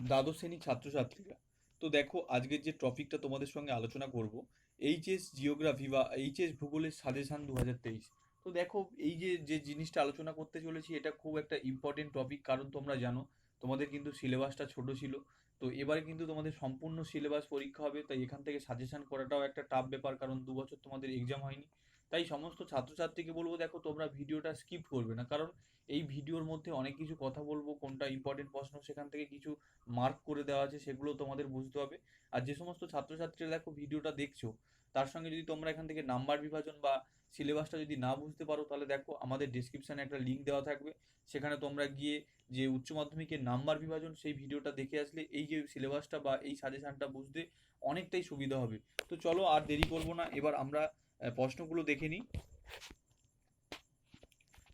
দ্বাদশ শ্রেণীর ছাত্রছাত্রীরা, তো দেখো আজকের যে টপিকটা তোমাদের সঙ্গে আলোচনা করব, এইচএস জিওগ্রাফি বা এইচএস ভূগোলের সাজেশন 2023। তো দেখো এই যে যে জিনিসটা আলোচনা করতে চলেছি এটা খুব একটা ইম্পর্টেন্ট টপিক, কারণ তোমরা জানো তোমাদের কিন্তু সিলেবাসটা ছোট ছিল। তো এবারে কিন্তু তোমাদের সম্পূর্ণ সিলেবাস পরীক্ষা হবে, তাই এখান থেকে সাজেশন করাটাও একটা টাফ ব্যাপার, কারণ 2 বছর তোমাদের এক্সাম হয়নি। তাই সমস্ত ছাত্রছাত্রীকে বলবো, দেখো তোমরা ভিডিওটা স্কিপ করবে না, কারণ এই ভিডিওর মধ্যে অনেক কিছু কথা বলবো, কোনটা ইম্পর্টেন্ট প্রশ্ন সেখান থেকে কিছু মার্ক করে দেওয়া আছে, সেগুলো তোমাদের বুঝতে হবে। আর যে সমস্ত ছাত্রছাত্রীরা দেখো ভিডিওটা দেখছো, তার সঙ্গে যদি তোমরা এখান থেকে নাম্বার বিভাজন বা সিলেবাসটা যদি না বুঝতে পারো, তাহলে দেখো আমাদের ডিসক্রিপশানে একটা লিঙ্ক দেওয়া থাকবে, সেখানে তোমরা গিয়ে যে উচ্চ মাধ্যমিকের নাম্বার বিভাজন সেই ভিডিওটা দেখে আসলে এই যে সিলেবাসটা বা এই সাজেশনটা বুঝতে অনেকটাই সুবিধা হবে। তো চলো আর দেরি করবো না, এবার আমরা প্রশ্নগুলো দেখে নিই।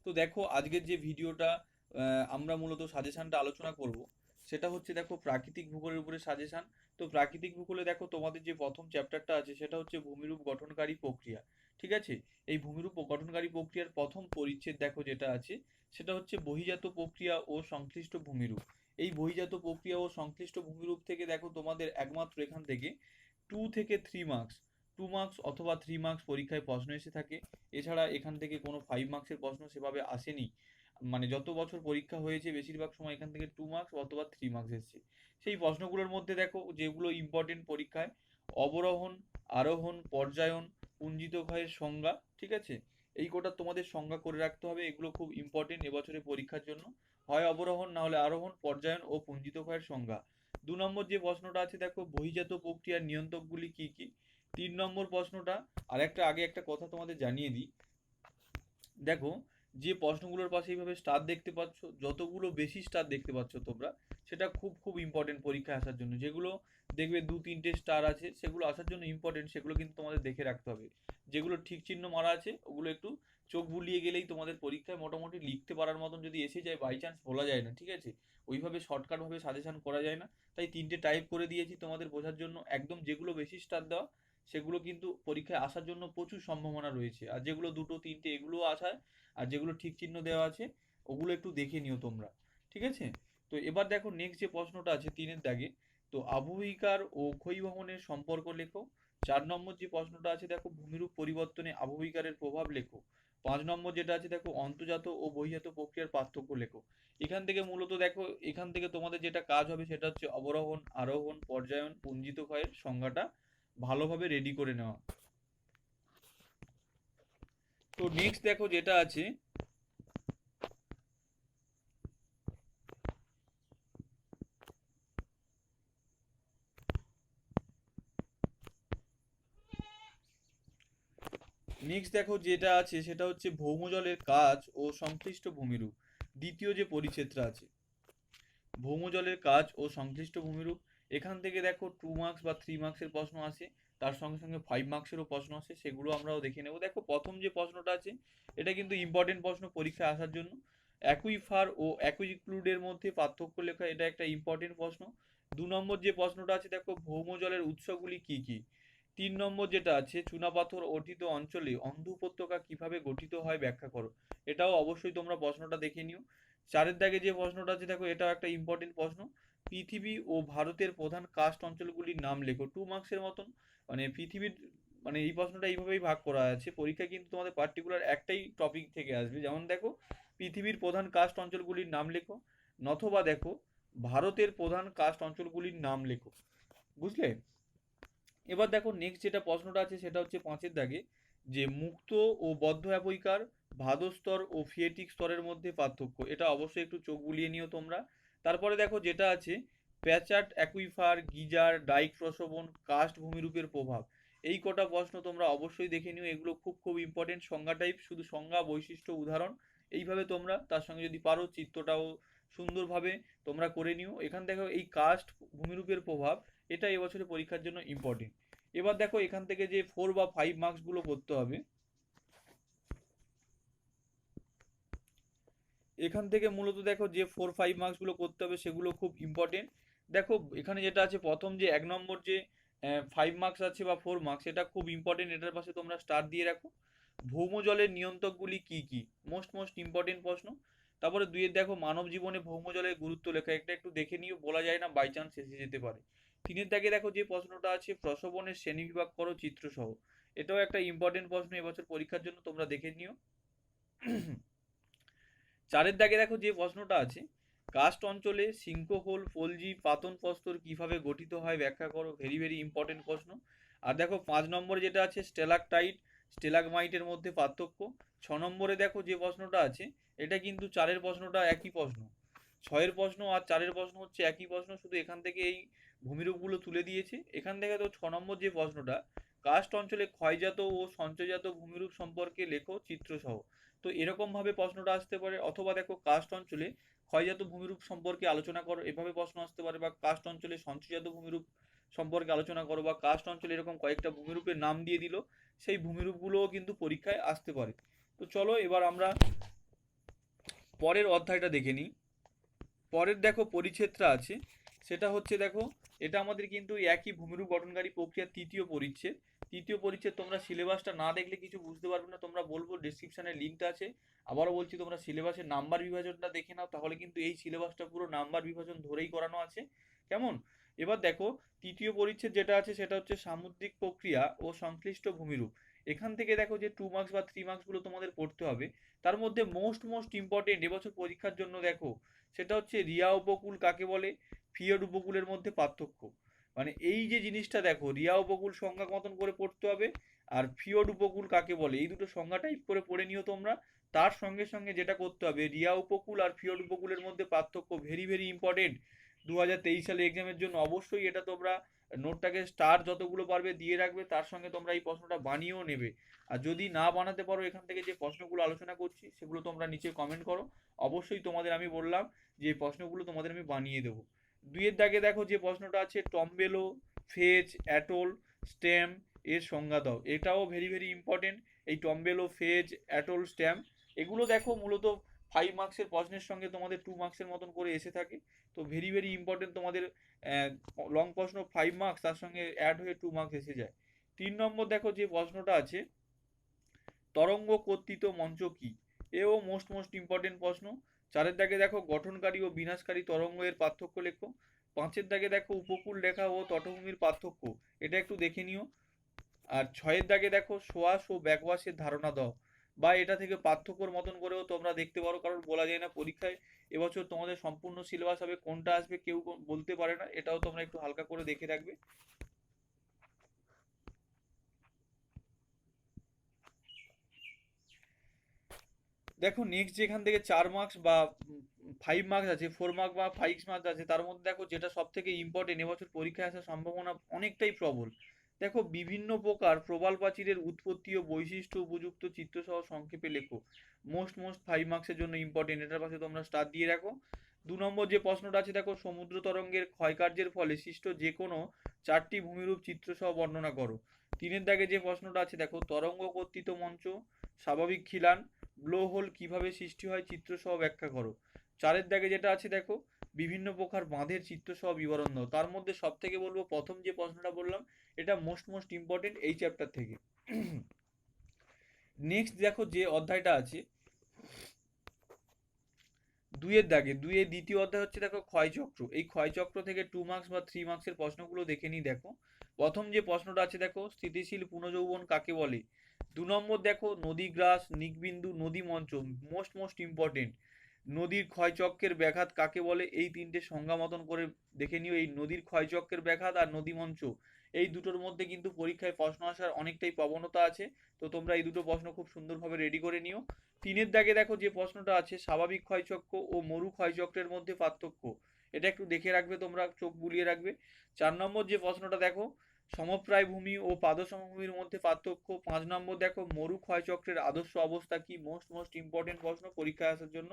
তো দেখো আজকের যে ভিডিওটা আমরা মূলত সাজেশনটা আলোচনা করব, সেটা হচ্ছে দেখো প্রাকৃতিক ভূগোলের উপরে সাজেশন। তো প্রাকৃতিক ভূগোলে দেখো তোমাদের যে প্রথম চ্যাপ্টারটা আছে সেটা হচ্ছে ভূমিরূপ গঠনকারী প্রক্রিয়া। ঠিক আছে, এই ভূমিরূপ গঠনকারী প্রক্রিয়ার প্রথম পরিচ্ছেদ দেখো যেটা আছে সেটা হচ্ছে বহিজাত প্রক্রিয়া ও সংশ্লিষ্ট ভূমিরূপ। এই বহিজাত প্রক্রিয়া ও সংশ্লিষ্ট ভূমিরূপ থেকে দেখো তোমাদের একমাত্র এখান থেকে 2 থেকে 3 মার্কস, 2 মার্কস অথবা 3 মার্কস পরীক্ষায় প্রশ্ন এসে থাকে। এছাড়া এখান থেকে কোনো 5 মার্কসের প্রশ্ন সেভাবে আসেনি। মানে যত বছর পরীক্ষা হয়েছে বেশিরভাগ সময় এখান থেকে 2 মার্কস অথবা 3 মার্কস এসেছে। সেই প্রশ্নগুলোর মধ্যে দেখো যেগুলো ইম্পর্টেন্ট পরীক্ষায়: অবরোহণ, আরোহণ, পর্যায়ন, পুঞ্জিত ক্ষয়ের সংজ্ঞা। ঠিক আছে, এই কোটা তোমাদের সংজ্ঞা করে রাখতে হবে, এগুলো খুব ইম্পর্টেন্ট এবছরের পরীক্ষার জন্য। হয় অবরোহণ, না হলে আরোহণ, পর্যায়ন ও পুঞ্জিত ক্ষয়ের সংজ্ঞা। 2 নম্বর যে প্রশ্নটা আছে দেখো বহিজাত প্রক্রিয়ার নিয়ন্ত্রকগুলি কি কি। 3 নম্বর প্রশ্নটা, আর একটা আগে একটা কথা তোমাদের জানিয়ে দিই, দেখো যে প্রশ্নগুলোর পাশে এইভাবে স্টার দেখতে পাচ্ছ, যতগুলো বেশি স্টার দেখতে পাচ্ছ তোমরা, সেটা খুব খুব ইম্পর্টেন্ট পরীক্ষায় আসার জন্য। যেগুলো দেখবে 2-3টে স্টার আছে সেগুলো আসার জন্য ইম্পর্টেন্ট, সেগুলো কিন্তু তোমাদের দেখে রাখতে হবে। যেগুলো ঠিক চিহ্ন মারা আছে ওগুলো একটু চোখ বুলিয়ে গেলেই তোমাদের পরীক্ষায় মোটামুটি লিখতে পারার মতন যদি এসে যায়, বাই চান্স বলা যায় না, ঠিক আছে, ওইভাবে শর্টকাটভাবে সাজেশন করা যায় না। তাই 3টে টাইপ করে দিয়েছি তোমাদের বোঝার জন্য। একদম যেগুলো বেশি স্টার দেওয়া সেগুলো কিন্তু পরীক্ষায় আসার জন্য প্রচুর সম্ভাবনা রয়েছে, আর যেগুলো 2-3টে এগুলো আসায়, আর যেগুলো ঠিক চিহ্ন দেওয়া আছে ওগুলো একটু দেখে নিও তোমরা। ঠিক আছে, তো এবার দেখো নেক্সট যে প্রশ্নটা আছে 3-এর দাগে, তো আবহবিকার ও ক্ষয়বহনের সম্পর্ক লেখো। 4 নম্বর যে প্রশ্নটা আছে দেখো ভূমিরূপ পরিবর্তনে আবহবিকারের প্রভাব লেখো। 5 নম্বর যেটা আছে দেখো অন্তর্জাত ও বহিজাত প্রক্রিয়ার পার্থক্য লেখো। এখান থেকে মূলত দেখো এখান থেকে তোমাদের যেটা কাজ হবে সেটা হচ্ছে অবরোহণ, আরোহণ, পর্যায়ন, পুঞ্জিত ক্ষয়ের সংজ্ঞাটা ভালোভাবে রেডি করে নেওয়া। তো নেক্সট দেখো যেটা আছে, নেক্সট দেখো যেটা আছে সেটা হচ্ছে ভৌমজলের কাজ ও সংশ্লিষ্ট ভূমিরূপ। দ্বিতীয় যে পরিচ্ছেদটা আছে ভৌমজলের কাজ ও সংশ্লিষ্ট ভূমিরূপ, এখান থেকে দেখো 2 মার্কস বা 3 মার্কসের প্রশ্ন আসে, তার সঙ্গে সঙ্গে 5 মার্কসেরও প্রশ্ন আসে, সেগুলো আমরাও দেখে নেব। দেখো প্রথম যে প্রশ্নটা আছে এটা কিন্তু ইম্পর্টেন্ট প্রশ্ন পরীক্ষায় আসার জন্য। অ্যাকুইফার ও অ্যাকুইক্লুডের মধ্যে পার্থক্য লেখা, এটা একটা ইম্পর্টেন্ট প্রশ্ন। 2 নম্বর যে প্রশ্নটা আছে দেখো ভৌমজলের উৎসগুলি কি কি। 3 নম্বর যেটা আছে চুনাপাথর অর্জিত অঞ্চলে অন্ধ উপত্যকা কিভাবে গঠিত হয় ব্যাখ্যা করো। এটাও অবশ্যই তোমরা প্রশ্নটা দেখে নিও। 4-এর দাগে যে প্রশ্নটা আছে দেখো এটাও একটা ইম্পর্টেন্ট প্রশ্ন। পৃথিবী ও ভারতের প্রধান কাস্ট অঞ্চলগুলির নাম লেখো। 2 মার্কসের মতন। মানে পৃথিবীর, মানে এই প্রশ্নটা এইভাবেই ভাগ করা আছে, পরীক্ষায় কিন্তু তোমাদের পার্টিকুলার একটাই টপিক থেকে আসবে। যেমন দেখো পৃথিবীর প্রধান কাস্ট অঞ্চলগুলির নাম লেখো, নথবা দেখো ভারতের প্রধান কাস্ট অঞ্চলগুলির নাম লেখো। বুঝলে? এবার দেখো নেক্সট যেটা প্রশ্নটা আছে সেটা হচ্ছে 5-এর দাগে, যে মুক্ত ও বদ্ধ অ্যাপয়িকার, ভাদো স্তর ও ফিয়েটিক স্তরের মধ্যে পার্থক্য। এটা অবশ্যই একটু চোখ বুলিয়ে নিও তোমরা। তারপরে দেখো যেটা আছে প্যাচার্ট অ্যাকুইফার, গিজার, ডাইক প্রশোভন, কাস্ট ভূমিরূপের প্রভাব। এই কটা প্রশ্ন তোমরা অবশ্যই দেখে নিও, এগুলো খুব খুব ইম্পর্টেন্ট। সংজ্ঞা টাইপ, শুধু সংজ্ঞা, বৈশিষ্ট্য, উদাহরণ, এইভাবে তোমরা তার সঙ্গে যদি পারো চিত্রটাও সুন্দরভাবে তোমরা করে নিও। এখান দেখো এই কাস্ট ভূমিরূপের প্রভাব, এটা এবছরের পরীক্ষার জন্য ইম্পর্টেন্ট। এবার দেখো এখান থেকে যে 4 বা 5 মার্কসগুলো করতে হবে, এখান থেকে মূলত দেখো যে 4-5 মার্কসগুলো করতে হবে সেগুলো খুব ইম্পর্টেন্ট। দেখো এখানে যেটা আছে প্রথম যে 1 নম্বর যে 5 মার্কস আছে বা 4 মার্কস, এটা খুব ইম্পর্টেন্ট, এটার পাশে তোমরা স্টার দিয়ে রাখো। ভৌমজলের নিয়ন্ত্রকগুলি কি কি, মোস্ট মোস্ট ইম্পর্টেন্ট প্রশ্ন। তারপরে 2 দেখো মানব জীবনে ভৌমজলের গুরুত্ব লেখা, এটা একটু দেখে নিও, বলা যায় না বাই চান্স এসে যেতে পারে। 3 দাগে দেখো যে প্রশ্নটা আছে, প্রসবনের শ্রেণীবিভাগ করো চিত্রসহ, এটাও একটা ইম্পর্টেন্ট প্রশ্ন এবছর পরীক্ষার জন্য, তোমরা দেখে নিও। 4 দাগে দেখো যে প্রশ্নটা আছে, কাস্ট অঞ্চলে সিঙ্কহোল, ফলজি, পাতন প্রস্তর কিভাবে গঠিত হয় ব্যাখ্যা করো, ভেরি ভেরি ইম্পর্টেন্ট প্রশ্ন। আর দেখো 5 নম্বরে যেটা আছে, স্টেলাকটাইট স্টেলাগমাইটের মধ্যে পার্থক্য। 6 নম্বরে দেখো যে প্রশ্নটা আছে, এটা কিন্তু 4 প্রশ্নটা একই প্রশ্ন, 6 প্রশ্ন আর 4 প্রশ্ন হচ্ছে একই প্রশ্ন, শুধু এখান থেকে এই ভূমিরূপগুলো তুলে দিয়েছে। এখান থেকে তো 6 নম্বর যে প্রশ্নটা, কাস্ট অঞ্চলে ক্ষয়জাত ও সঞ্চয়জাত ভূমিরূপ সম্পর্কে লেখো চিত্রসহ। তো এরকম ভাবে প্রশ্নটা আসতে পারে, অথবা দেখো কাস্ট অঞ্চলে ক্ষয়জাত ভূমিরূপ সম্পর্কে আলোচনা করো, এভাবে প্রশ্ন আসতে পারে, বা কাস্ট অঞ্চলে সঞ্চয়জাত ভূমিরূপ সম্পর্কে আলোচনা করো, বা কাস্ট অঞ্চলে এরকম কয়েকটা ভূমিরূপের নাম দিয়ে দিল, সেই ভূমিরূপগুলোও কিন্তু পরীক্ষায় আসতে পারে। তো চলো এবার আমরা পরের অধ্যায়টা দেখে নিই। পরের দেখো পরিচ্ছেদটা আছে, সেটা হচ্ছে দেখো, এটা আমাদের কিন্তু একই ভূমিরূপ গঠনকারী প্রক্রিয়ার তৃতীয় পরিচ্ছেদ। তৃতীয় পরিচ্ছেদ তোমরা সিলেবাসটা না দেখলে কিছু বুঝতে পারবে না, তোমরা বলবো ডিসক্রিপশনে লিঙ্কটা আছে, আবারও বলছি তোমরা সিলেবাসের নাম্বার বিভাজনটা দেখে নাও, তাহলে কিন্তু এই সিলেবাসটা পুরো নাম্বার বিভাজন ধরেই করানো আছে, কেমন? এবার দেখো তৃতীয় পরিচ্ছেদ যেটা আছে সেটা হচ্ছে সামুদ্রিক প্রক্রিয়া ও সংশ্লিষ্ট ভূমিরূপ। এখান থেকে দেখো যে 2 মার্কস বা 3 মার্কসগুলো তোমাদের পড়তে হবে। তার মধ্যে মোস্ট ইম্পর্টেন্ট এবছর পরীক্ষার জন্য দেখো, সেটা হচ্ছে রিয়া উপকূল কাকে বলে, ফিয়ড উপকূলের মধ্যে পার্থক্য। মানে এই যে জিনিসটা দেখো, রিয়া উপকূল সংজ্ঞা মতন করে পড়তে হবে, আর ফিয়ড উপকূল কাকে বলে এই দুটো সংজ্ঞা টাইপ করে পড়ে নিও তোমরা। তার সঙ্গে সঙ্গে যেটা করতে হবে, রিয়া উপকূল আর ফিয়ড উপকূলের মধ্যে পার্থক্য ভেরি ভেরি ইম্পর্টেন্ট 2023 সালে এক্সামের জন্য, অবশ্যই এটা তোমরা নোটটাকে স্টার যতগুলো পারবে দিয়ে রাখবে, তার সঙ্গে তোমরা এই প্রশ্নটা বানিয়েও নেবে। আর যদি না বানাতে পারো, এখান থেকে যে প্রশ্নগুলো আলোচনা করছি সেগুলো তোমরা নিচে কমেন্ট করো, অবশ্যই তোমাদের আমি বললাম যে এই প্রশ্নগুলো তোমাদের আমি বানিয়ে দেবো। 2 দাগে দেখো যে প্রশ্নটা আছে, টম্বেলো, ফেজ, অ্যাটোল, স্ট্যাম এর সংজ্ঞা দাও, এটাও ভেরি ভেরি ইম্পর্টেন্ট। এই টম্বেলো, ফেজ, অ্যাটোল, স্ট্যাম এগুলো দেখো মূলত 5 মার্কসের প্রশ্নের সঙ্গে তোমাদের 2 মার্কসের মতন করে এসে থাকে। তো ভেরি ভেরি ইম্পর্টেন্ট, তোমাদের লং প্রশ্ন 5 মার্কস, তার সঙ্গে অ্যাড হয়ে 2 মার্কস এসে যায়। 3 নম্বর দেখো যে প্রশ্নটা আছে, তরঙ্গ কর্তৃত মঞ্চ কি, এও মোস্ট ইম্পর্টেন্ট প্রশ্ন। 4 দাগে দেখো গঠনকারী ও বিনাশকারী তরঙ্গ এর পার্থক্য লেখো। 5 দাগে দেখো উপকূল রেখা ও তটভূমির পার্থক্য, এটা একটু দেখে নিও। আর 6 দাগে দেখো সোয়াশ ও ব্যাকওয়াশের ধারণা দাও, বা এটা থেকে পার্থক্যর মতন করেও তোমরা দেখতে পারো, কারণ বলা যায় না পরীক্ষায় এবছর তোমাদের সম্পূর্ণ সিলেবাস হবে, কোনটা আসবে কেউ বলতে পারে না, এটাও তোমরা একটু হালকা করে দেখে রাখবে। দেখো নেক্সট যেখান থেকে 4 মার্কস বা 5 মার্কস আছে, 4 মার্ক বা 5 মার্কস আছে, তার মধ্যে দেখো যেটা সব থেকে ইম্পর্টেন্ট এবছর পরীক্ষায় আসার সম্ভাবনা অনেকটাই প্রবল। দেখো বিভিন্ন প্রকার প্রবাল প্রাচীরের উৎপত্তি ও বৈশিষ্ট্য উপযুক্ত চিত্রসহ সংক্ষেপে লেখো, মোস্ট 5 মার্কসের জন্য ইম্পর্টেন্ট, এটার পাশে তোমরা স্টার দিয়ে রাখো। 2 নম্বর যে প্রশ্নটা আছে দেখো, সমুদ্র তরঙ্গের ক্ষয়কার্যের ফলে সৃষ্ট যে কোনো 4টি ভূমিরূপ চিত্রসহ বর্ণনা করো। 3 দাগে যে প্রশ্নটা আছে দেখো, তরঙ্গ কর্তৃত মঞ্চ, স্বাভাবিক খিলান, ব্লো হোল কিভাবে সৃষ্টি হয় চিত্রসহ ব্যাখ্যা করো। 4 দাগে যেটা আছে দেখো, বিভিন্ন প্রকার বাঁধের চিত্রসহ বিবরণ দাও। তার মধ্যে সব থেকে বলবো প্রথম যে প্রশ্নটা বললাম, এটা মোস্ট ইম্পর্টেন্ট এই চ্যাপ্টার থেকে। নেক্সট দেখো যে অধ্যায়টা আছে 2 দাগে, 2 দ্বিতীয় অধ্যায় হচ্ছে দেখো ক্ষয়চক্র। এই ক্ষয়চক্র থেকে 2 মার্কস বা 3 মার্কসের প্রশ্নগুলো দেখে নিই। দেখো প্রথম যে প্রশ্নটা আছে দেখো, স্থিতিশীল পুনর্যৌবন কাকে বলে। 2 নম্বর দেখো, নদীগ্রাস, নিকবিন্দু, নদী মঞ্চ, মোস্ট ইম্পর্টেন্ট। নদীর ক্ষয়চক্রের ব্যাঘাত কাকে বলে, এই তিনটে সংজ্ঞা মতন করে দেখে নিও। এই নদীর ক্ষয়চক্রের ব্যাঘাত আর নদী মঞ্চ, এই দুটোর মধ্যে কিন্তু পরীক্ষায় প্রশ্ন আসার অনেকটাই প্রবণতা আছে, তো তোমরা এই দুটো প্রশ্ন খুব সুন্দরভাবে রেডি করে নিও। 3 দাগে দেখো যে প্রশ্নটা আছে, স্বাভাবিক ক্ষয়চক্র ও মরু ক্ষয়চক্রের মধ্যে পার্থক্য, এটা একটু দেখে রাখবে, তোমরা চোখ বুলিয়ে রাখবে। 4 নম্বর যে প্রশ্নটা দেখো, সমপ্রায় ভূমি ও পাদ সমভূমির মধ্যে পার্থক্য। 5 নম্বর দেখো, মরু ক্ষয়চক্রের আদর্শ অবস্থা কি, মোস্ট ইম্পর্টেন্ট প্রশ্ন পরীক্ষায় আসার জন্য।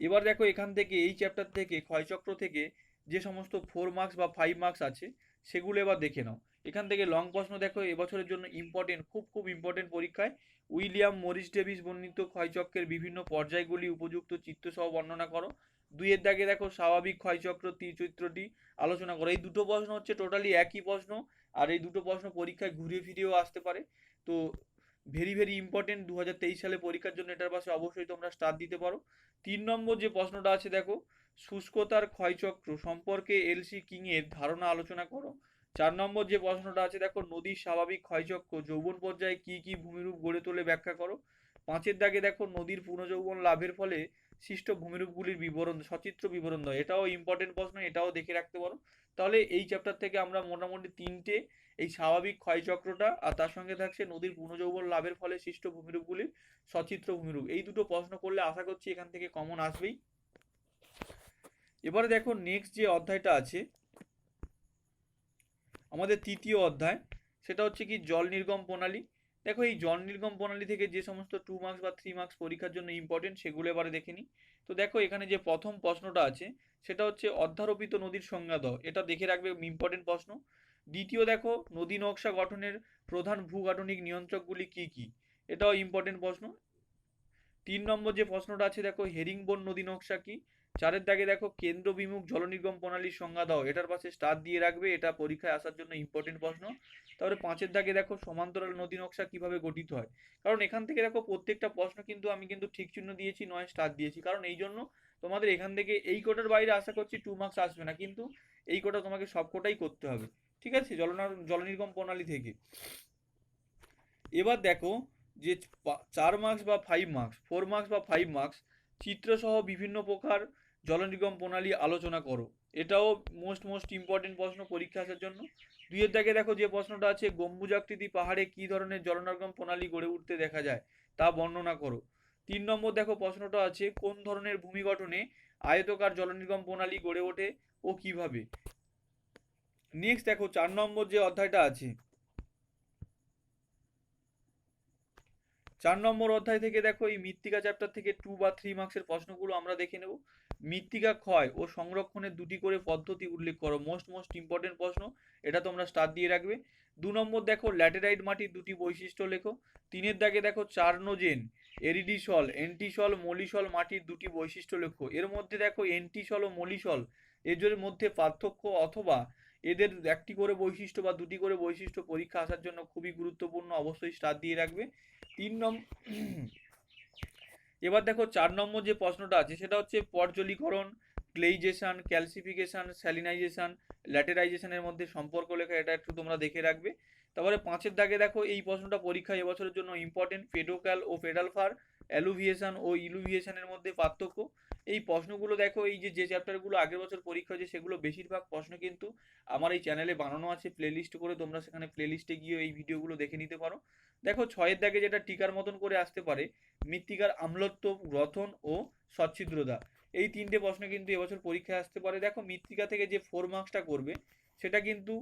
এবার দেখো এখান থেকে এই চ্যাপ্টার থেকে ক্ষয়চক্র থেকে যে সমস্ত 4 মার্কস বা 5 মার্কস আছে সেগুলো এবার দেখে নাও। এখান থেকে লং প্রশ্ন দেখো এবছরের জন্য ইম্পর্টেন্ট, খুব ইম্পর্টেন্ট পরীক্ষায়, উইলিয়াম মরিস ডেভিস বর্ণিত ক্ষয়চক্রের বিভিন্ন পর্যায়গুলি উপযুক্ত চিত্রসহ বর্ণনা করো। 2 দাগে দেখো, স্বাভাবিক ক্ষয়চক্র চিত্রটি আলোচনা করো। এই দুটো প্রশ্ন হচ্ছে টোটালি একই প্রশ্ন, আর এই দুটো প্রশ্ন পরীক্ষায় ঘুরে ফিরেও আসতে পারে। তো ভেরি ভেরি ইম্পর্টেন্ট 2023 সালে পরীক্ষার জন্য, এটার পাশে অবশ্যই তোমরা স্টার দিতে পারো। 3 নম্বর যে প্রশ্নটা আছে দেখো, শুষ্কতার ক্ষয়চক্র সম্পর্কে এলসি কিং এর ধারণা আলোচনা করো। 4 নম্বর যে প্রশ্নটা আছে দেখো, নদীর স্বাভাবিক ক্ষয়চক্র যৌবন পর্যায়ে কি কি ভূমিরূপ গড়ে তোলে ব্যাখ্যা করো। 5-এর দাগে দেখো, নদীর পুনর্যৌবন লাভের ফলে সৃষ্ট ভূমিরূপগুলির বিবরণ, সচিত্র বিবরণ দাও। এটাও ইম্পর্টেন্ট প্রশ্ন, এটাও দেখে রাখতে পারো। তাহলে এই চ্যাপ্টার থেকে আমরা মোটামুটি 3টে, এই স্বাভাবিক ক্ষয়চক্রটা আর তার সঙ্গে থাকছে নদীর পুনর্যৌবন লাভের ফলে সৃষ্ট ভূমিরূপগুলির সচিত্র ভূমিরূপ, এই দুটো প্রশ্ন করলে আশা করছি এখান থেকে কমন আসবেই। এবারে দেখো নেক্সট যে অধ্যায়টা আছে আমাদের 3য় অধ্যায়, সেটা হচ্ছে কি জল নির্গম প্রণালী। দেখো এই জল নির্গম প্রণালী থেকে যে সমস্ত 2 মার্কস বা 3 মার্কস পরীক্ষার জন্য ইম্পর্টেন্ট সেগুলো এবারে দেখে নিই। তো দেখো এখানে যে প্রথম প্রশ্নটা আছে সেটা হচ্ছে অধ্যারোপিত নদীর সংজ্ঞা দাও, এটা দেখে রাখবে, ইম্পর্টেন্ট প্রশ্ন। দ্বিতীয় দেখো, নদী নকশা গঠনের প্রধান ভূগাঠনিক নিয়ন্ত্রকগুলি কি কি, এটাও ইম্পর্টেন্ট প্রশ্ন। 3 নম্বর যে প্রশ্নটা আছে দেখো, হেরিংবোন নদী নকশা কি। 4-এর দাগে দেখো, কেন্দ্র বিমুখ জলনির্গম প্রণালীর সংজ্ঞা দাও, এটার পাশে স্টার দিয়ে রাখবে, এটা পরীক্ষায় আসার জন্য ইম্পর্টেন্ট প্রশ্ন। তারপরে 5-এর দাগে দেখো, সমান্তরাল নদী নকশা কিভাবে গঠিত হয়। কারণ এখান থেকে দেখো প্রত্যেকটা প্রশ্ন কিন্তু আমি কিন্তু ঠিক চিহ্ন দিয়েছি, নয় স্টার দিয়েছি, কারণ এই জন্য তোমাদের এখান থেকে এই কোটার বাইরে আশা করছি 2 মার্কস আসবে না, কিন্তু এই কোটা তোমাকে সব কোটাই করতে হবে, ঠিক আছে, জলনির্গম প্রণালী থেকে। এবার দেখো যে 4 মার্কস বা 5 মার্কস, 4 মার্কস বা 5 মার্কস, চিত্রসহ বিভিন্ন প্রকার জলনির্গম প্রণালী আলোচনা করো। এটাও মোস্ট ইম্পর্টেন্ট প্রশ্ন পরীক্ষা আসার জন্য। 2-এর দাগে দেখো যে প্রশ্নটা আছে, গম্বুজাকৃতি পাহাড়ে কি ধরনের জলনির্গম প্রণালী গড়ে উঠতে দেখা যায় তা বর্ণনা করো। 3 নম্বর দেখো প্রশ্নটা আছে, কোন ধরনের ভূমি গঠনে আয়তকার জলনির্গম প্রণালী গড়ে ওঠে ও কিভাবে। নেক্সট দেখো 4 নম্বর যে অধ্যায়টা আছে, 4 নম্বর অধ্যায় থেকে দেখো এই মৃত্তিকা চ্যাপ্টার থেকে 2 বা 3 মার্কসের প্রশ্নগুলো আমরা দেখে নেব। মৃত্তিকা ক্ষয় ও সংরক্ষণের 2টি করে পদ্ধতি উল্লেখ করো, মোস্ট ইম্পর্টেন্ট প্রশ্ন, এটা তোমরা স্টার দিয়ে রাখবে। 2 নম্বর দেখো, ল্যাটেরাইট মাটির 2টি বৈশিষ্ট্য লেখো। 3-এর দাগে দেখো, চারনোজেন, এরিডিসল, এন্টিসল, মলিসল মাটির 2টি বৈশিষ্ট্য লেখো। এর মধ্যে দেখো এন্টিসল ও মলিসল, এদের মধ্যে পার্থক্য অথবা এদের একটি করে বৈশিষ্ট্য বা 2টি করে বৈশিষ্ট্য পরীক্ষা আসার জন্য খুবই গুরুত্বপূর্ণ, অবশ্যই স্টার দিয়ে রাখবে। 3 নম্বর এবার দেখো 4 নম্বর যে প্রশ্নটা আছে সেটা হচ্ছে পর্জলীকরণ, ক্লেইজেশন, ক্যালসিফিকেশন, স্যালিনাইজেশন, ল্যাটেরাইজেশনের মধ্যে সম্পর্ক লেখা, এটা একটু তোমরা দেখে রাখবে। তারপরে 5-এর দাগে দেখো এই প্রশ্নটা পরীক্ষায় এবছরের জন্য ইম্পর্টেন্ট, পেডোক্যাল ও পেডালফার, অ্যালুভিয়েশন ও ইলুভিয়েশনের মধ্যে পার্থক্য। এই প্রশ্নগুলো দেখো, এই যে চ্যাপ্টারগুলো আগের বছর পরীক্ষা হয়েছে সেগুলো বেশিরভাগ প্রশ্ন কিন্তু আমার এই চ্যানেলে বানানো আছে প্লেলিস্ট করে, তোমরা সেখানে প্লেলিস্টে গিয়ে এই ভিডিওগুলো দেখে নিতে পারো। দেখো 6-এর দাগে যেটা টিকার মতন করে আসতে পারে, মৃত্তিকার আম্লত্ব, গ্রথন ও সচ্ছিদ্রতা, এই 3টে প্রশ্ন কিন্তু এবছর পরীক্ষায় আসতে পারে। দেখো মৃত্তিকা থেকে যে 4 মার্কসটা করবে সেটা কিন্তু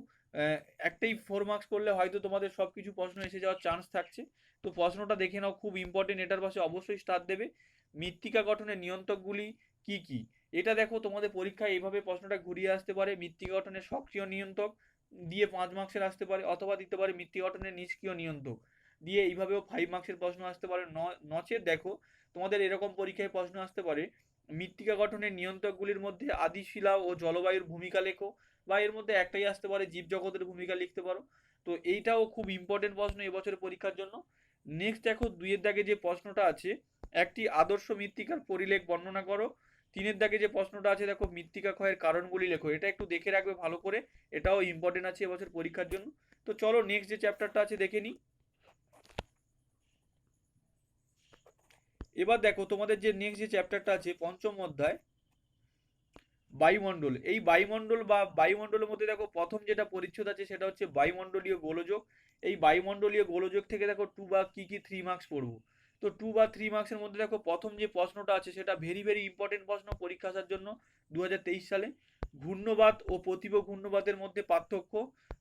একটাই 4 মার্কস করলে হয়তো তোমাদের সব কিছু প্রশ্ন এসে যাওয়ার চান্স থাকছে। তো প্রশ্নটা দেখে নাও, খুব ইম্পর্টেন্ট, এটার পাশে অবশ্যই স্টার দেবে। মৃত্তিকা গঠনের নিয়ন্ত্রকগুলি কি কি, এটা দেখো তোমাদের পরীক্ষায় এইভাবে প্রশ্নটা ঘুরিয়ে আসতে পারে, মৃত্তিকা গঠনের সক্রিয় নিয়ন্ত্রক দিয়ে 5 মার্কসের আসতে পারে, অথবা দিতে পারে মৃত্তিকা গঠনের নিষ্ক্রিয় নিয়ন্ত্রক দিয়ে এইভাবেও 5 মার্কসের প্রশ্ন আসতে পারে। নচেত দেখো তোমাদের এরকম পরীক্ষায় প্রশ্ন আসতে পারে, মৃত্তিকা গঠনের নিয়ন্ত্রকগুলির মধ্যে আদিশিলা ও জলবায়ুর ভূমিকা লেখো, বা এর মধ্যে একটাই আসতে পারে জীবজগতের ভূমিকা লিখতে পারো। তো এইটাও খুব ইম্পর্টেন্ট প্রশ্ন এবছরের পরীক্ষার জন্য। নেক্সট দেখো 2-এর দাগে যে প্রশ্নটা আছে, একটি আদর্শ মৃত্তিকার পরিলেখ বর্ণনা করো। 3-এর দাগে যে প্রশ্নটা আছে দেখো, মৃত্তিকা ক্ষয়ের কারণগুলি লেখো, এটা একটু দেখে রাখবে ভালো করে, এটাও ইম্পর্টেন্ট আছে এবছর পরীক্ষার জন্য। তো চলো নেক্সট যে চ্যাপ্টারটা আছে দেখে নিই। এবার দেখো তোমাদের যে নেক্সট যে চ্যাপ্টারটা আছে 5ম অধ্যায়, বায়ুমণ্ডল। এই বায়ুমণ্ডল বা বায়ুমণ্ডলের মধ্যে দেখো প্রথম যেটা পরিচ্ছেদ আছে সেটা হচ্ছে বায়ুমণ্ডলীয় গোলযোগ। এই বায়ুমণ্ডলীয় গোলযোগ থেকে দেখো 2 বা কি 3 মার্কস পড়বো। তো 2 বা 3 মার্কসের মধ্যে দেখো প্রথম যে প্রশ্নটা আছে সেটা ভেরি ইম্পর্টেন্ট প্রশ্ন পরীক্ষা আসার জন্য 2023 সালে, ঘূর্ণবাত ও প্রতিভ ঘূর্ণবাতের মধ্যে পার্থক্য।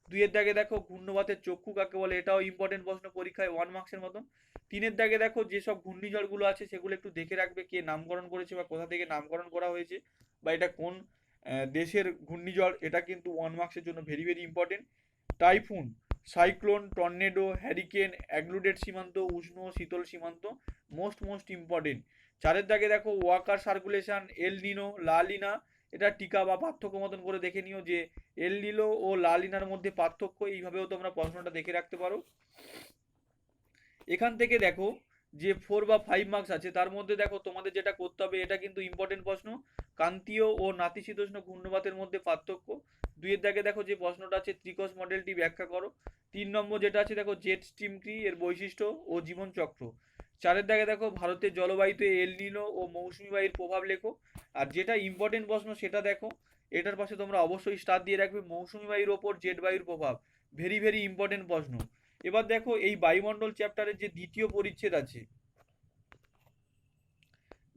2-এর দাগে দেখো, ঘূর্ণবাতের চক্ষু কাকে বলে, এটাও ইম্পর্টেন্ট প্রশ্ন পরীক্ষায় 1 মার্কসের মতন। 3-এর দাগে দেখো, যেসব ঘূর্ণিঝড়গুলো আছে সেগুলো একটু দেখে রাখবে, কে নামকরণ করেছে বা কোথা থেকে নামকরণ করা হয়েছে, বা এটা কোন দেশের ঘূর্ণিঝড়, এটা কিন্তু 1 মার্কসের জন্য very important. Typhoon, cyclone, tornado, hurricane, অ্যাগ্লুডেড সীমান্ত, উষ্ণ শীতল সীমান্ত, মোস্ট ইম্পর্টেন্ট। 4-এর দাগে দেখো, ওয়াকার সার্কুলেশন, এল নিনো, লা লিনা, এটা টিকা বা পার্থক্য মতন করে দেখে নিও যে এল নিনো ও লা লিনার মধ্যে পার্থক্য, এইভাবেও তোমরা প্রশ্নটা দেখে রাখতে পারো। এখান থেকে দেখো যে 4 বা 5 মার্কস আছে, তার মধ্যে দেখো তোমাদের যেটা করতে হবে, এটা কিন্তু ইম্পর্টেন্ট প্রশ্ন, ক্রান্তীয় ও নাতিশীতোষ্ণ ঘূর্ণবাতের মধ্যে পার্থক্য। 2 এর দাগে দেখো যে প্রশ্নটা আছে ত্রিকোষ মডেলটি ব্যাখ্যা করো। 3 নম্বর যেটা আছে দেখো জেট স্ট্রিম কি, এর বৈশিষ্ট্য ও জীবনচক্র। 4 এর দাগে দেখো ভারতের জলবায়ুতে এল নিনো ও মৌসুমী বায়ুর প্রভাব লেখো। আর যেটা ইম্পর্টেন্ট প্রশ্ন সেটা দেখো, এটার পাশে তোমরা অবশ্যই স্টার দিয়ে রাখবে, মৌসুমী বায়ুর ওপর জেট বায়ুর প্রভাব। ভেরি ভেরি ইম্পর্টেন্ট প্রশ্ন। এবার দেখো এই বায়ুমণ্ডল চ্যাপ্টারের যে দ্বিতীয় পরিচ্ছেদ আছে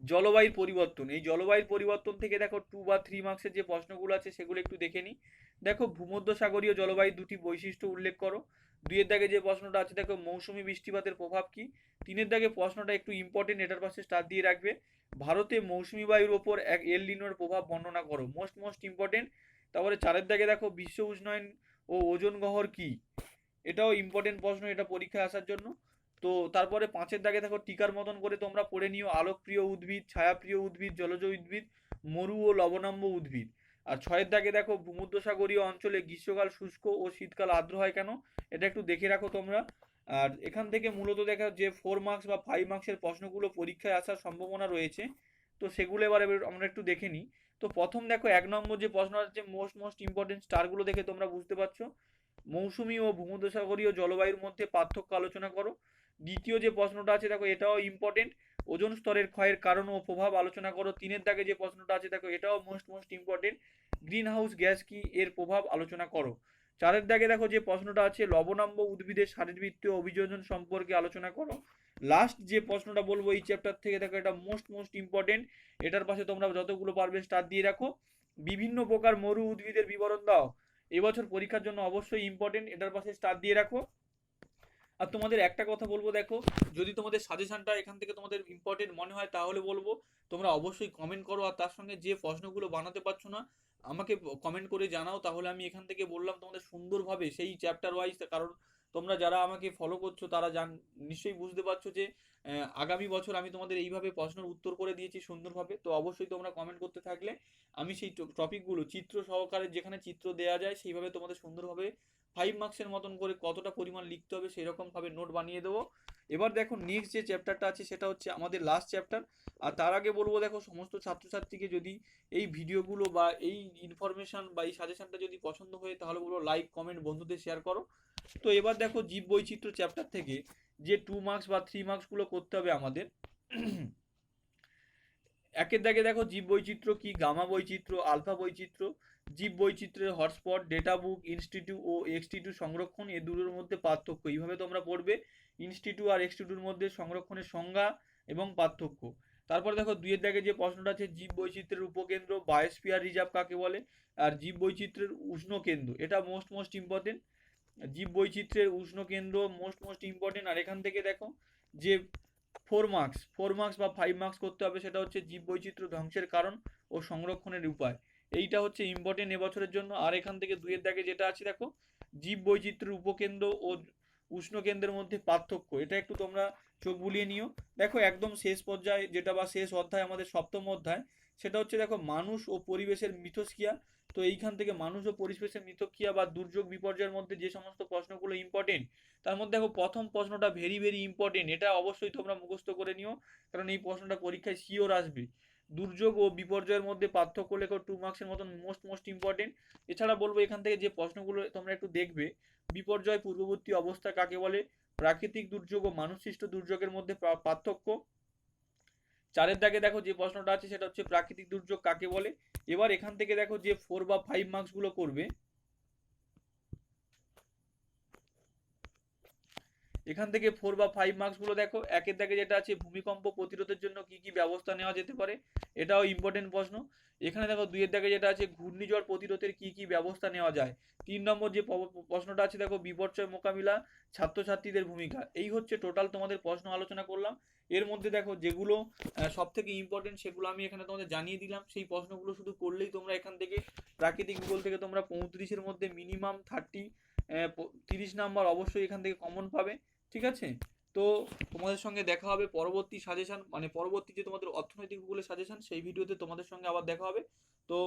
জলবায়ুর পরিবর্তন, এই জলবায়ুর পরিবর্তন থেকে দেখো 2 বা 3 মার্কসের যে প্রশ্নগুলো আছে সেগুলো একটু দেখে নিই। দেখো ভূমধ্যসাগরীয় জলবায়ুর দুটি বৈশিষ্ট্য উল্লেখ করো। 2 এর দাগে যে প্রশ্নটা আছে দেখো মৌসুমী বৃষ্টিপাতের প্রভাব কি। 3 এর দাগে প্রশ্নটা একটু ইম্পর্টেন্ট, এটার পাশে স্টার দিয়ে রাখবে, ভারতে মৌসুমী বায়ুর ওপর এক এল নিনোর প্রভাব বর্ণনা করো, মোস্ট মোস্ট ইম্পর্টেন্ট। তারপরে 4 এর দাগে দেখো বিশ্ব উষ্ণায়ন ও ওজোন গহ্বর কি, এটাও ইম্পর্টেন্ট প্রশ্ন, এটা পরীক্ষায় আসার জন্য। তো তারপরে 5 এর দাগে দেখো টিকার মতন করে তোমরা পড়ে নিও আলোকপ্রিয় উদ্ভিদ, ছায়াপ্রিয় উদ্ভিদ, জলজ উদ্ভিদ, মরু ও লবণাম্ব উদ্ভিদ। আর 6 এর দাগে দেখো ভূমধ্যসাগরীয় অঞ্চলে গ্রীষ্মকাল শুষ্ক ও শীতকাল আর্দ্র হয় কেন, এটা একটু দেখে রাখো তোমরা। আর এখান থেকে মূলত দেখা যে 4 মার্কস বা 5 মার্কসের প্রশ্নগুলো পরীক্ষায় আসার সম্ভাবনা রয়েছে, তো সেগুলো এবার আমরা একটু দেখে নিই। তো প্রথম দেখো 1 নম্বর যে প্রশ্ন আছে মোস্ট মোস্ট ইম্পর্টেন্ট, স্টারগুলো দেখে তোমরা বুঝতে পারছো, মৌসুমী ও ভূমধ্যসাগরীয় জলবায়ুর মধ্যে পার্থক্য আলোচনা করো। দ্বিতীয় যে প্রশ্নটা আছে দেখো এটাও ইম্পর্টেন্ট, ওজোন স্তরের ক্ষয়ের কারণ ও প্রভাব আলোচনা করো। 3 এর দাগে যে প্রশ্নটা আছে দেখো এটাও most most important, green house gas কি, এর প্রভাব আলোচনা করো। 4 এর দাগে দেখো যে প্রশ্নটা আছে লবণাম্ব উদ্ভিদের শারীরবৃত্তীয় অভিযোজন সম্পর্কে আলোচনা করো। লাস্ট যে প্রশ্নটা বলবো এই চ্যাপ্টার থেকে দেখো এটা মোস্ট মোস্ট ইম্পর্টেন্ট, এটার পাশে তোমরা যতগুলো পারবে স্টার দিয়ে রাখো, বিভিন্ন প্রকার মরু উদ্ভিদের বিবরণ দাও। এবছর পরীক্ষার জন্য অবশ্যই ইম্পর্টেন্ট, এটার পাশে স্টার দিয়ে রাখো। আর তোমাদের একটা কথা বলবো, দেখো যদি তোমাদের সাজেশনটা এখান থেকে তোমাদের ইম্পর্টেন্ট মনে হয় তাহলে বলবো তোমরা অবশ্যই কমেন্ট করো, আর তার সঙ্গে যে প্রশ্নগুলো বানাতে পারছো না আমাকে কমেন্ট করে জানাও, তাহলে আমি এখান থেকে বললাম তোমাদের সুন্দরভাবে সেই চ্যাপ্টার ওয়াইজ। কারণ তোমরা যারা আমাকে ফলো করছো তারা নিশ্চয়ই বুঝতে পারছো যে আগামী বছর আমি তোমাদের এইভাবে প্রশ্নের উত্তর করে দিয়েছি সুন্দরভাবে। তো অবশ্যই তোমরা কমেন্ট করতে থাকলে আমি সেই টপিকগুলো চিত্র সহকারে, যেখানে চিত্র দেওয়া যায় সেইভাবে তোমাদের সুন্দরভাবে 5 মার্কসের মতন করে কতটা পরিমাণ লিখতে হবে সেই রকমভাবে নোট বানিয়ে দেবো। এবার দেখো নেক্সট যে চ্যাপ্টারটা আছে সেটা হচ্ছে আমাদের লাস্ট চ্যাপ্টার। আর তার আগে বলবো দেখো সমস্ত ছাত্রছাত্রীকে যদি এই ভিডিওগুলো বা এই ইনফরমেশন বা এই সাজেশনটা যদি পছন্দ হয় তাহলে বলবো লাইক কমেন্ট বন্ধুদের শেয়ার করো। তো এবার দেখো জীব বৈচিত্র্য চ্যাপ্টার থেকে যে 2 মার্কস বা 3 মার্কসগুলো করতে হবে আমাদের। 1 এর দাগে দেখো জীব বৈচিত্র্য কি, গামা বৈচিত্র্য, আলফা বৈচিত্র্য, জীব বৈচিত্র্যের হটস্পট, ডেটা বুক, ইনস্টিটিউ ও এক্সটিটিউ সংরক্ষণ, এ দুটোর মধ্যে পার্থক্য, এইভাবে তোমরা পড়বে, ইনস্টিটিউ আর এক্সটিটিউর মধ্যে সংরক্ষণের সংজ্ঞা এবং পার্থক্য। তারপর দেখো 2 এর দাগে যে প্রশ্নটা আছে জীব বৈচিত্র্যের উপকেন্দ্র, বায়োস্ফিয়ার রিজার্ভ কাকে বলে, আর জীব বৈচিত্র্যের উষ্ণ কেন্দ্র, এটা মোস্ট মোস্ট ইম্পর্টেন্ট, জীব বৈচিত্র্যের উষ্ণ কেন্দ্র মোস্ট মোস্ট ইম্পর্টেন্ট। আর এখান থেকে দেখো যে 4 মার্কস বা 5 মার্কস করতে হবে, সেটা হচ্ছে জীব বৈচিত্র্য ধ্বংসের কারণ ও সংরক্ষণের উপায়, এইটা হচ্ছে ইম্পর্টেন্ট এবছরের জন্য। আর এখান থেকে 2 এর দাগে যেটা আছে দেখো জীব বৈচিত্র্যের উপকেন্দ্র ও উষ্ণ কেন্দ্রের মধ্যে পার্থক্য, এটা একটু তোমরা চোখ বুলিয়ে নিও। দেখো একদম শেষ পর্যায়ে যেটা বা শেষ অধ্যায় আমাদের 7ম অধ্যায়, সেটা হচ্ছে দেখো মানুষ ও পরিবেশের মিথস্ক্রিয়া। তো এইখান থেকে মানুষ ও পরিবেশের মিথস্ক্রিয়া বা দুর্যোগ বিপর্যয়ের মধ্যে যে সমস্ত প্রশ্নগুলো ইম্পর্টেন্ট, তার মধ্যে দেখো প্রথম প্রশ্নটা ভেরি ভেরি ইম্পর্টেন্ট, এটা অবশ্যই তোমরা মুখস্থ করে নিও, কারণ এই প্রশ্নটা পরীক্ষায় শিওর আসবে। দুর্যোগ ও বিপর্যয়ের মধ্যে পার্থক্য লেখো, 2 মার্কসের মতন মোস্ট মোস্ট ইম্পর্টেন্ট। এছাড়া বলবো এখান থেকে যে প্রশ্নগুলো তোমরা একটু দেখবে, বিপর্যয় পূর্ববর্তী অবস্থা কাকে বলে, প্রাকৃতিক দুর্যোগ ও মানুষসৃষ্ট দুর্যোগের মধ্যে পার্থক্য। 4 এর দাগে দেখো যে প্রশ্নটা আছে সেটা হচ্ছে প্রাকৃতিক দুর্যোগ কাকে বলে। এবার এখান থেকে দেখো যে 4 বা 5 মার্কসগুলো করবে, এখান থেকে 4 বা 5 মার্কসগুলো দেখো 1 এর দাগে যেটা আছে ভূমিকম্প প্রতিরোধের জন্য কি কি ব্যবস্থা নেওয়া যেতে পারে, এটাও ইম্পর্টেন্ট প্রশ্ন। এখানে দেখো 2 এর দাগে যেটা আছে ঘূর্ণিঝড় প্রতিরোধের কি কি ব্যবস্থা নেওয়া যায়। 3 নম্বর যে প্রশ্নটা আছে দেখো বিপর্যয় মোকাবিলা, ছাত্রছাত্রীদের ভূমিকা। এই হচ্ছে টোটাল তোমাদের প্রশ্ন আলোচনা করলাম। এর মধ্যে দেখো যেগুলো সব থেকে ইম্পর্টেন্ট সেগুলো আমি এখানে তোমাদের জানিয়ে দিলাম, সেই প্রশ্নগুলো শুধু করলেই তোমরা এখান থেকে প্রাকৃতিক ভূগোল থেকে তোমরা 35-এর মধ্যে মিনিমাম 30 নাম্বার অবশ্যই এখান থেকে কমন পাবে। ঠিক আছে, তো তোমাদের সঙ্গে দেখা হবে পরবর্তী সাজেশন, মানে পরবর্তী যে তোমাদের অর্থনৈতিক ভূগোলের সাজেশন, সেই ভিডিওতে তোমাদের সঙ্গে আবার দেখা হবে। তো